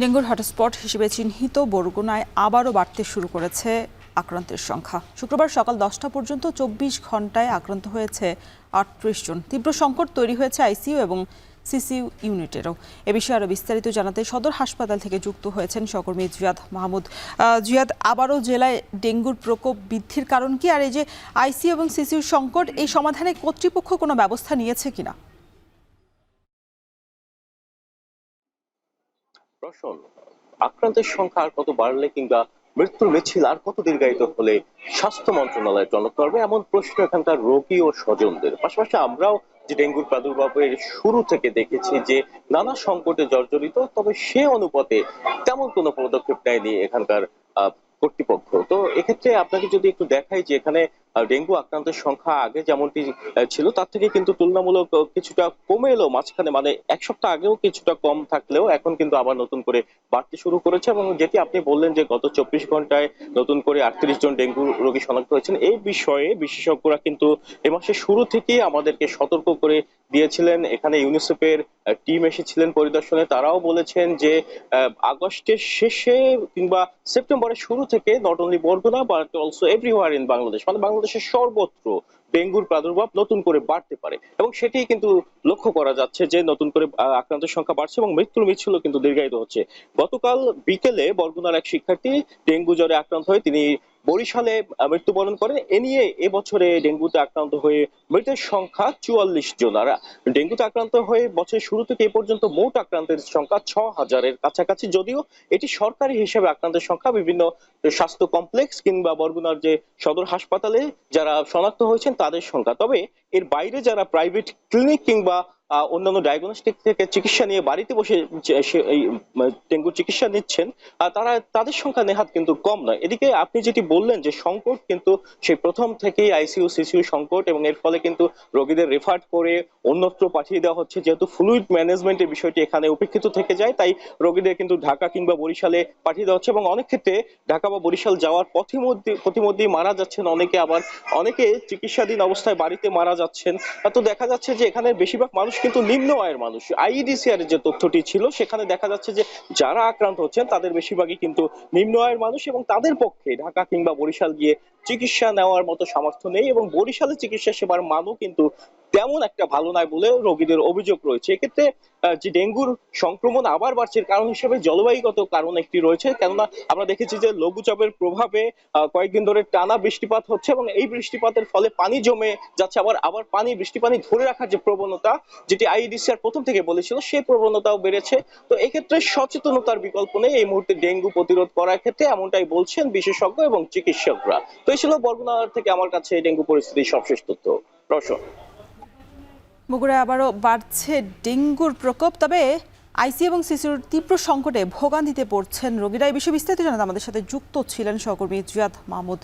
ডেঙ্গুর হটস্পট হিসেবে চিহ্নিত বরগুনায় আবারও বাড়তে শুরু করেছে আক্রান্তের সংখ্যা। শুক্রবার সকাল 10টা পর্যন্ত 24 ঘন্টায় আক্রান্ত হয়েছে 38 জন। তীব্র সংকট তৈরি হয়েছে আইসিইউ এবং সিসিইউ ইউনিটেরও। এ বিষয়ে আরও বিস্তারিত জানাতে সদর হাসপাতাল থেকে যুক্ত হয়েছেন সহকর্মী জিয়াদ মাহমুদ। জিয়াদ, আবারও জেলায় ডেঙ্গুর প্রকোপ বৃদ্ধির কারণ কি, আর এই যে আইসিইউ এবং সিসিইউ সংকট, এই সমাধানে কর্তৃপক্ষ কোনো ব্যবস্থা নিয়েছে কিনা? রসন, আক্রান্তের সংখ্যা আর কত বাড়লে কিংবা মৃত্যুর মিছিল আর কত দীর্ঘায়িত হলে স্বাস্থ্য মন্ত্রণালয় টনক করবে, এমন প্রশ্ন এখানকার রোগী ও স্বজনদের। পাশাপাশি আমরাও যে ডেঙ্গুর প্রাদুর্ভাবের শুরু থেকে দেখেছি যে নানা সংকটে জর্জরিত, তবে সে অনুপাতে তেমন কোনো পদক্ষেপ নেয়নি এখানকার কর্তৃপক্ষ। তো এক্ষেত্রে আপনাকে যদি একটু দেখাই যে এখানে ডেঙ্গু আক্রান্তের সংখ্যা আগে যেমনটি ছিল তার থেকে কিন্তু তুলনামূলক কিছুটা কমে এলো মাঝখানে, মানে এক সপ্তাহ আগেও কিছুটা কম থাকলেও এখন কিন্তু আবার নতুন করে বাড়তে শুরু করেছে। এবং যেটি আপনি বললেন যে গত 24 ঘন্টায় নতুন করে 38 জন ডেঙ্গু রোগী শনাক্ত হয়েছেন, এই বিষয়ে বিশেষজ্ঞরা কিন্তু এ মাসের শুরু থেকেই আমাদেরকে সতর্ক করে দিয়েছিলেন। এখানে ইউনিসেফের টিম এসেছিলেন পরিদর্শনে, তারাও বলেছেন যে আগস্টের শেষে কিংবা সেপ্টেম্বরের শুরু থেকে not only Barguna but also everywhere in Bangladesh, মানে বাংলাদেশের সর্বত্র ডেঙ্গুর প্রাদুর্ভাব নতুন করে বাড়তে পারে। এবং সেটি কিন্তু লক্ষ্য করা যাচ্ছে যে নতুন করে আক্রান্তের সংখ্যা বাড়ছে এবং মৃত্যুর মিছিলও কিন্তু দীর্ঘায়িত হচ্ছে। গতকাল বিকেলে বরগুনার এক শিক্ষার্থী ডেঙ্গু জ্বরে আক্রান্ত হয়ে তিনি বরিশালে মৃত্যুবরণ করেন। এ নিয়ে এবছরে ডেঙ্গুতে আক্রান্ত হয়ে মৃতের সংখ্যা 44 জন। আর ডেঙ্গুতে আক্রান্ত হয়ে বছরের শুরু থেকে এ পর্যন্ত মোট আক্রান্তের সংখ্যা 6,000-এর কাছাকাছি। যদিও এটি সরকারি হিসেবে আক্রান্তের সংখ্যা বিভিন্ন স্বাস্থ্য কমপ্লেক্স কিংবা বরগুনার যে সদর হাসপাতালে যারা শনাক্ত হয়েছেন তাদের সংখ্যা। তবে এর বাইরে যারা প্রাইভেট ক্লিনিক কিংবা অন্যান্য ডায়াগনস্টিক থেকে চিকিৎসা নিয়ে বাড়িতে বসে এই ডেঙ্গুর চিকিৎসা নিচ্ছেন, তাদের সংখ্যা নেহাত কিন্তু কম নয়। এদিকে আপনি যেটি বললেন যে সংকট কিন্তু সেই প্রথম থেকেই আইসিইউ সিসিইউ সংকট, এবং এর ফলে কিন্তু রোগীদের রেফার করে অন্যত্র পাঠিয়ে দেওয়া হচ্ছে। যেহেতু ফ্লুইড ম্যানেজমেন্টের বিষয়টি এখানে উপেক্ষিত থেকে যায়, তাই রোগীদের কিন্তু ঢাকা কিংবা বরিশালে পাঠিয়ে দেওয়া হচ্ছে। এবং অনেক ক্ষেত্রে ঢাকা বা বরিশাল যাওয়ার পথিমধ্যেই মারা যাচ্ছেন অনেকে, আবার অনেকে চিকিৎসাধীন অবস্থায় বাড়িতে মারা যাচ্ছেন। তো দেখা যাচ্ছে যে এখানে বেশিরভাগ মানুষ কিন্তু নিম্ন আয়ের মানুষ। আইইডিসিআর যে তথ্যটি ছিল সেখানে দেখা যাচ্ছে যে যারা আক্রান্ত হচ্ছেন তাদের বেশিরভাগই কিন্তু নিম্ন আয়ের মানুষ, এবং তাদের পক্ষে ঢাকা কিংবা বরিশাল গিয়ে চিকিৎসা নেওয়ার মতো সামর্থ্য নেই। এবং বরিশালে চিকিৎসা সেবার মানও কিন্তু তেমন একটা ভালো নয় বলে রোগীদের অভিযোগ রয়েছে। এক্ষেত্রে যে ডেঙ্গুর সংক্রমণ আবার বাড়ছে কারণ হিসেবে জলবায়ুগত কারণ একটি রয়েছে। কেননা আমরা দেখেছি যে লঘুচাপের প্রভাবে কয়েকদিন ধরে টানা বৃষ্টিপাত হচ্ছে, এবং এই বৃষ্টিপাতের ফলে পানি জমে যাচ্ছে। আবার বৃষ্টি পানি ধরে রাখার যে প্রবণতা, যেটি আইইডিসিআর প্রথম থেকে বলেছিল, সেই প্রবণতাও বেড়েছে। তো এক্ষেত্রে সচেতনতার বিকল্প নেই এই মুহূর্তে ডেঙ্গু প্রতিরোধ করার ক্ষেত্রে, এমনটাই বলছেন বিশেষজ্ঞ এবং চিকিৎসকরা। তো এই ছিল বরগুনা থেকে আমার কাছে ডেঙ্গু পরিস্থিতির সবশেষ তথ্য। রওশন। বগুড়ায় আবারও বাড়ছে ডেঙ্গুর প্রকোপ, তবে আইসিইউ এবং সিসিইউর তীব্র সংকটে ভোগান্তিতে পড়ছেন রোগীরা। এই বিষয়ে বিস্তারিত জানাতে আমাদের সাথে যুক্ত ছিলেন সহকর্মী জিয়াদ মাহমুদ।